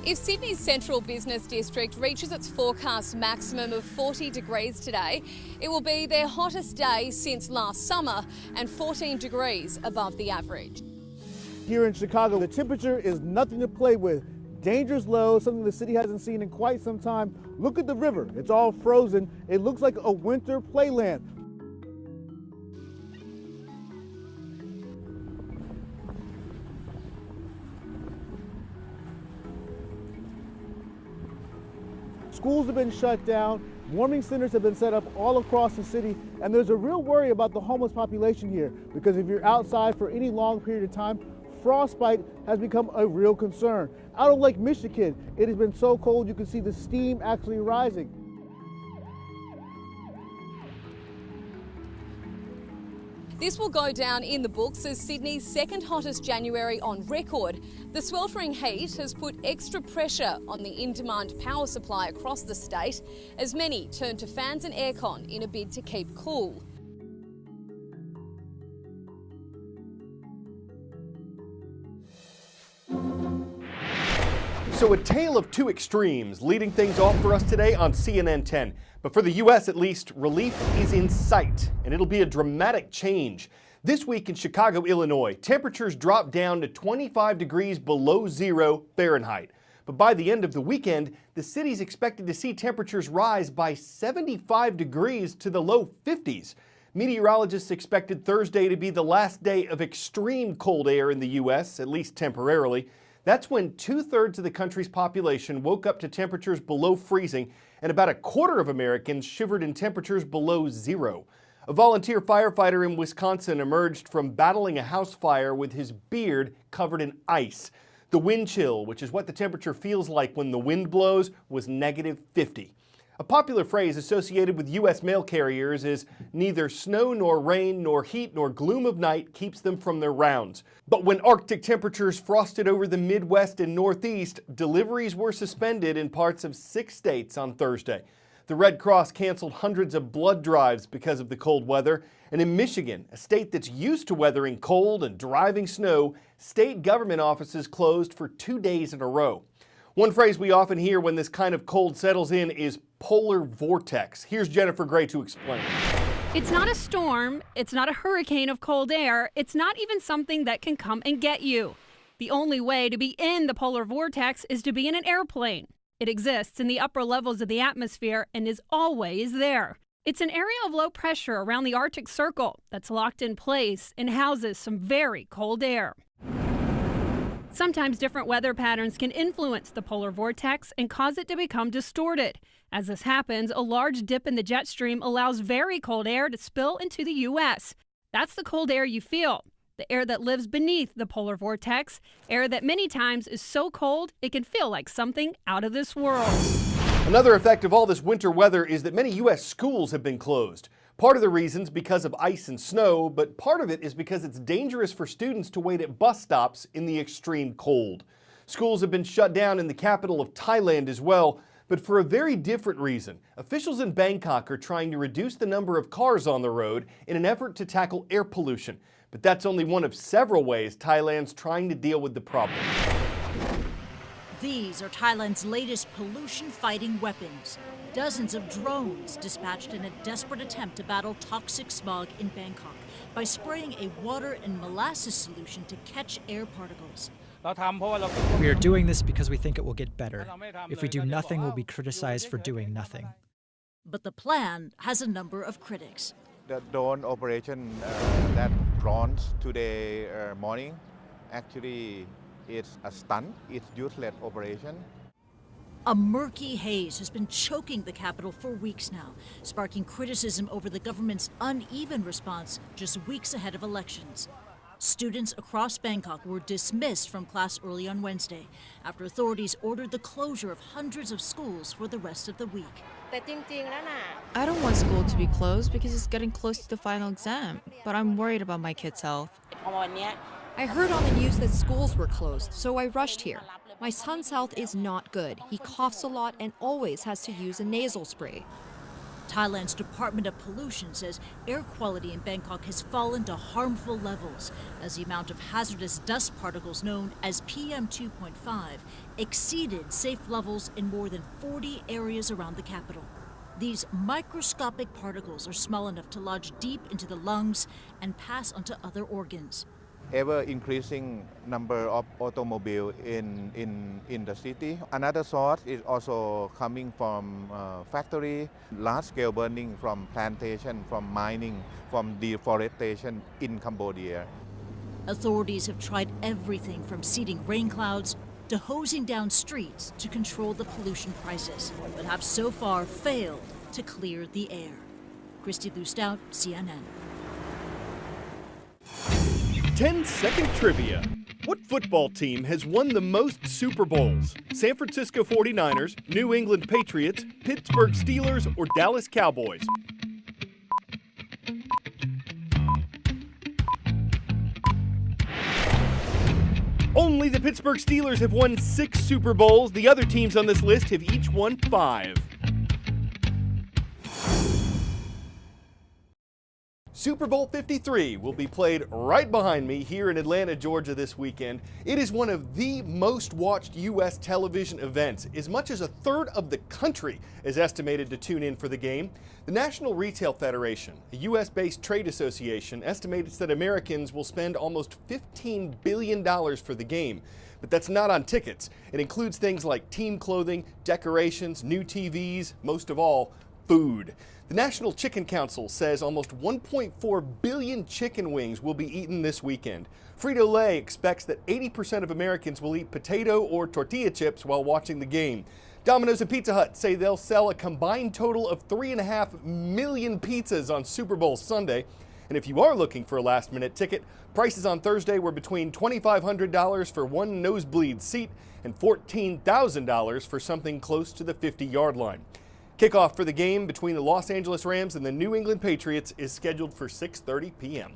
If Sydney's central business district reaches its forecast maximum of 40 degrees today, it will be their hottest day since last summer and 14 degrees above the average. Here in Chicago, the temperature is nothing to play with. Dangerous low, something the city hasn't seen in quite some time. Look at the river. It's all frozen. It looks like a winter playland. Schools have been shut down, warming centers have been set up all across the city, and there's a real worry about the homeless population here because if you're outside for any long period of time, frostbite has become a real concern. Out of Lake Michigan, it has been so cold you can see the steam actually rising. This will go down in the books as Sydney's second hottest January on record. The sweltering heat has put extra pressure on the in-demand power supply across the state as many turn to fans and aircon in a bid to keep cool. So a tale of two extremes leading things off for us today on CNN 10. But for the U.S. at least, relief is in sight, and it'll be a dramatic change. This week in Chicago, Illinois, temperatures dropped down to 25 degrees below zero Fahrenheit. But by the end of the weekend, the city's expected to see temperatures rise by 75 degrees to the low 50s. Meteorologists expected Thursday to be the last day of extreme cold air in the U.S., at least temporarily. That's when 2/3 of the country's population woke up to temperatures below freezing, and about a quarter of Americans shivered in temperatures below zero. A volunteer firefighter in Wisconsin emerged from battling a house fire with his beard covered in ice. The wind chill, which is what the temperature feels like when the wind blows, was -50. A popular phrase associated with U.S. mail carriers is neither snow nor rain nor heat nor gloom of night keeps them from their rounds. But when Arctic temperatures frosted over the Midwest and Northeast, deliveries were suspended in parts of 6 states on Thursday. The Red Cross canceled hundreds of blood drives because of the cold weather. And in Michigan, a state that's used to weathering cold and driving snow, state government offices closed for 2 days in a row. One phrase we often hear when this kind of cold settles in is polar vortex. Here's Jennifer Gray to explain. It's not a storm, it's not a hurricane of cold air, it's not even something that can come and get you. The only way to be in the polar vortex is to be in an airplane. It exists in the upper levels of the atmosphere and is always there. It's an area of low pressure around the Arctic Circle that's locked in place and houses some very cold air. Sometimes different weather patterns can influence the polar vortex and cause it to become distorted. As this happens, a large dip in the jet stream allows very cold air to spill into the U.S. That's the cold air you feel, the air that lives beneath the polar vortex, air that many times is so cold it can feel like something out of this world. Another effect of all this winter weather is that many U.S. schools have been closed. Part of the reason's because of ice and snow, but part of it is because it's dangerous for students to wait at bus stops in the extreme cold. Schools have been shut down in the capital of Thailand as well, but for a very different reason. Officials in Bangkok are trying to reduce the number of cars on the road in an effort to tackle air pollution. But that's only one of several ways Thailand's trying to deal with the problem. These are Thailand's latest pollution-fighting weapons. Dozens of drones dispatched in a desperate attempt to battle toxic smog in Bangkok by spraying a water and molasses solution to catch air particles. We are doing this because we think it will get better. If we do nothing, we'll be criticized for doing nothing. But the plan has a number of critics. The drone operation that launched today morning, actually it's a stunt, it's useless operation. A murky haze has been choking the capital for weeks now, sparking criticism over the government's uneven response just weeks ahead of elections. Students across Bangkok were dismissed from class early on Wednesday after authorities ordered the closure of hundreds of schools for the rest of the week. I don't want school to be closed because it's getting close to the final exam, but I'm worried about my kid's health. I heard on the news that schools were closed, so I rushed here. My son's health is not good. He coughs a lot and always has to use a nasal spray. Thailand's Department of Pollution says air quality in Bangkok has fallen to harmful levels as the amount of hazardous dust particles known as PM2.5 exceeded safe levels in more than 40 areas around the capital. These microscopic particles are small enough to lodge deep into the lungs and pass onto other organs. Ever-increasing number of automobiles in the city. Another source is also coming from factory, large-scale burning from plantation, from mining, from deforestation in Cambodia. Authorities have tried everything from seeding rain clouds to hosing down streets to control the pollution crisis, but have so far failed to clear the air. Christy Lou-Stout, CNN. 10-second trivia. What football team has won the most Super Bowls? San Francisco 49ers, New England Patriots, Pittsburgh Steelers, or Dallas Cowboys? Only the Pittsburgh Steelers have won 6 Super Bowls. The other teams on this list have each won 5. Super Bowl 53 will be played right behind me here in Atlanta, Georgia this weekend. It is one of the most watched U.S. television events. As much as a third of the country is estimated to tune in for the game. The National Retail Federation, a U.S.-based trade association, estimates that Americans will spend almost $15 billion for the game. But that's not on tickets. It includes things like team clothing, decorations, new TVs, most of all, food. The National Chicken Council says almost 1.4 billion chicken wings will be eaten this weekend. Frito-Lay expects that 80% of Americans will eat potato or tortilla chips while watching the game. Domino's and Pizza Hut say they'll sell a combined total of 3.5 million pizzas on Super Bowl Sunday. And if you are looking for a last-minute ticket, prices on Thursday were between $2,500 for one nosebleed seat and $14,000 for something close to the 50-yard line. Kickoff for the game between the Los Angeles Rams and the New England Patriots is scheduled for 6:30 p.m.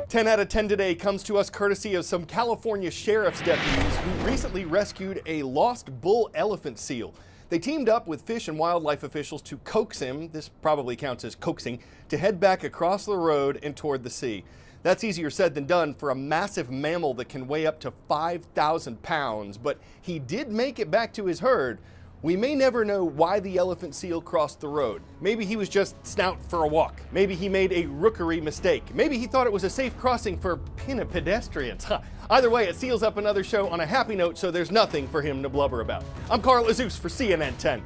10 out of 10 today comes to us courtesy of some California sheriff's deputies who recently rescued a lost bull elephant seal. They teamed up with fish and wildlife officials to coax him, this probably counts as coaxing, to head back across the road and toward the sea. That's easier said than done for a massive mammal that can weigh up to 5,000 pounds, but he did make it back to his herd. We may never know why the elephant seal crossed the road. Maybe he was just snout for a walk. Maybe he made a rookery mistake. Maybe he thought it was a safe crossing for pedestrians. Either way, it seals up another show on a happy note, so there's nothing for him to blubber about. I'm Carl Azus for CNN 10.